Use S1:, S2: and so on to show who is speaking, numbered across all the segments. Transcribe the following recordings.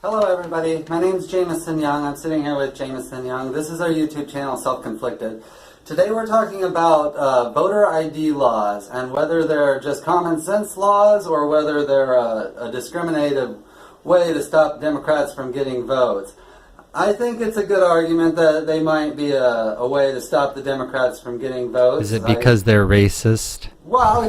S1: Hello everybody, my name is Jameson Young. I'm sitting here with Jameson Young. This is our YouTube channel, Self-Conflicted. Today we're talking about voter ID laws and whether they're just common sense laws or whether they're a discriminative way to stop Democrats from getting votes. I think it's a good argument that they might be a way to stop the Democrats from getting votes.
S2: Is it because they're racist?
S1: Well,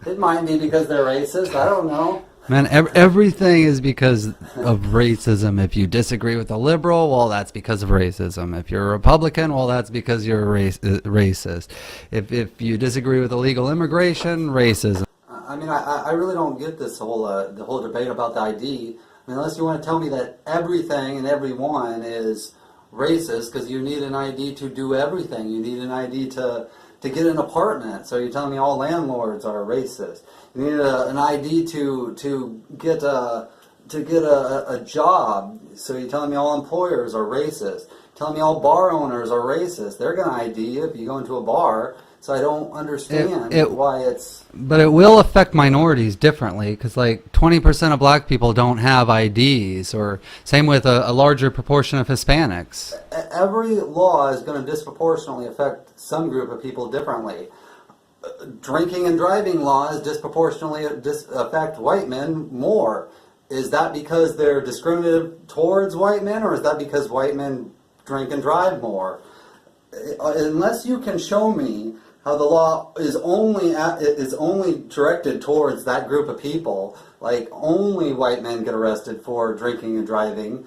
S1: it might be because they're racist. I don't know.
S2: Man, everything is because of racism. If you disagree with a liberal, well, that's because of racism. If you're a Republican, well, that's because you're racist. If you disagree with illegal immigration, racism.
S1: I mean, I really don't get this whole the whole debate about the ID. I mean, unless you want to tell me that everything and everyone is racist, because you need an ID to do everything. You need an ID to get an apartment. So you're telling me all landlords are racist. You need an ID to get a job. So you're telling me all employers are racist. Telling me all bar owners are racist. They're going to ID you if you go into a bar. So I don't understand why it's...
S2: But it will affect minorities differently, because like 20% of black people don't have IDs, or same with a larger proportion of Hispanics.
S1: Every law is going to disproportionately affect some group of people differently. Drinking and driving laws disproportionately affect white men more. Is that because they're discriminative towards white men, or is that because white men drink and drive more? Unless you can show me how the law is only directed towards that group of people, like only white men get arrested for drinking and driving,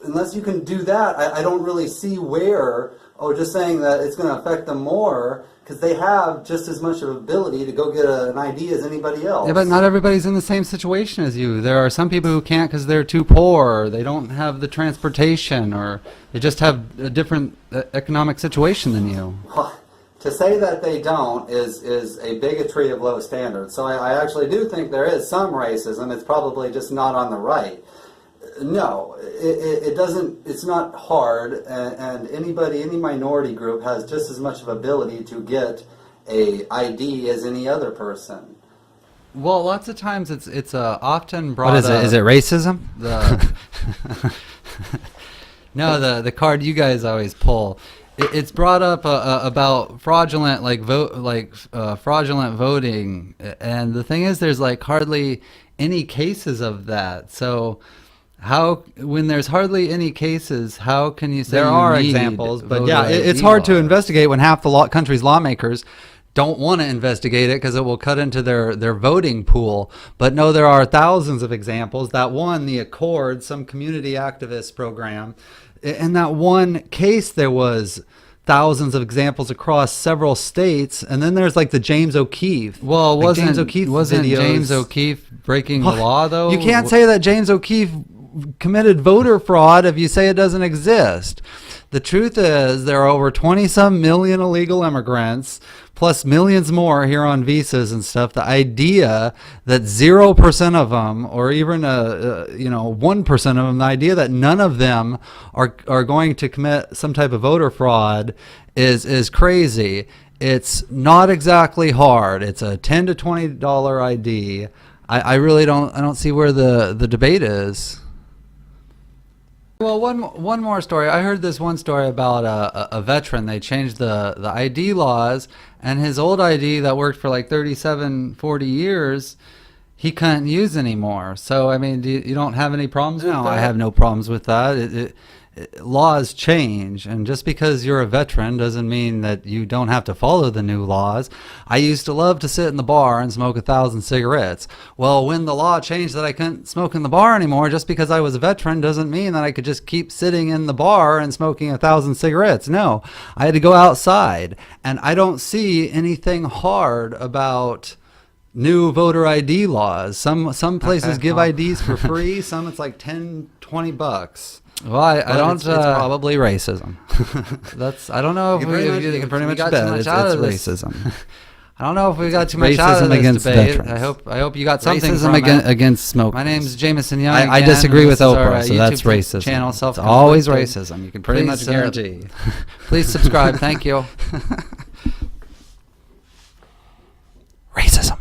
S1: unless you can do that, I don't really see where, just saying that it's going to affect them more, because they have just as much of ability to go get an ID as anybody else.
S2: Yeah, but not everybody's in the same situation as you. There are some people who can't because they're too poor, or they don't have the transportation, or they just have a different economic situation than you.
S1: Well, to say that they don't is a bigotry of low standards. So I actually do think there is some racism. It's probably just not on the right. No, it doesn't. It's not hard, and any minority group has just as much of ability to get a ID as any other person.
S2: Well, lots of times it's often brought up.
S3: What is it? Is it racism?
S2: No, the card you guys always pull. It's brought up about fraudulent fraudulent voting, and the thing is, there's like hardly any cases of that. So when there's hardly any cases, how can you say
S3: There are examples, but yeah, it's
S2: ID
S3: hard to
S2: laws?
S3: investigate when half the country's lawmakers
S2: Don't want to investigate it because it will cut into their voting pool. But no, there are thousands of examples. That one, the Accord, some community activist program, in that one case there was thousands of examples across several states. And then there's like the James O'Keefe.
S3: Well,
S2: like
S3: wasn't
S2: wasn't
S3: videos.
S2: James O'Keefe breaking the law though?
S3: You can't say that James O'Keefe committed voter fraud if you say it doesn't exist. The truth is there are over 20-some million illegal immigrants, plus millions more here on visas and stuff. The idea that 0% of them, or even 1% of them, the idea that none of them are going to commit some type of voter fraud is crazy. It's not exactly hard. It's a $10 to $20 ID. I really don't see where the debate is. Well, one more story. I heard this one story about a veteran. They changed the ID laws, and his old ID that worked for like 37, 40 years, he couldn't use anymore. So, I mean, you don't have any problems with that? No, I have no problems with that. Laws change, and just because you're a veteran doesn't mean that you don't have to follow the new laws. I used to love to sit in the bar and smoke 1,000 cigarettes. Well, when the law changed that I couldn't smoke in the bar anymore, just because I was a veteran doesn't mean that I could just keep sitting in the bar and smoking 1,000 cigarettes. No, I had to go outside, and I don't see anything hard about new voter ID laws. Some places give IDs for free. Some it's like $10, $20. Well, I don't.
S2: It's probably racism.
S3: I don't know if
S2: you can pretty much bet it's racism.
S3: I don't know if we got too much out of this
S2: against
S3: debate.
S2: veterans.
S3: I hope you got something
S2: Racism
S3: from it.
S2: against smokers.
S3: My name's Jameson Young.
S2: I
S3: again,
S2: disagree with
S3: this is our,
S2: Oprah, so that's
S3: YouTube
S2: racism.
S3: Channel,
S2: It's always racism. You can pretty
S3: Please,
S2: much guarantee.
S3: Please subscribe. Thank you.
S2: Racism.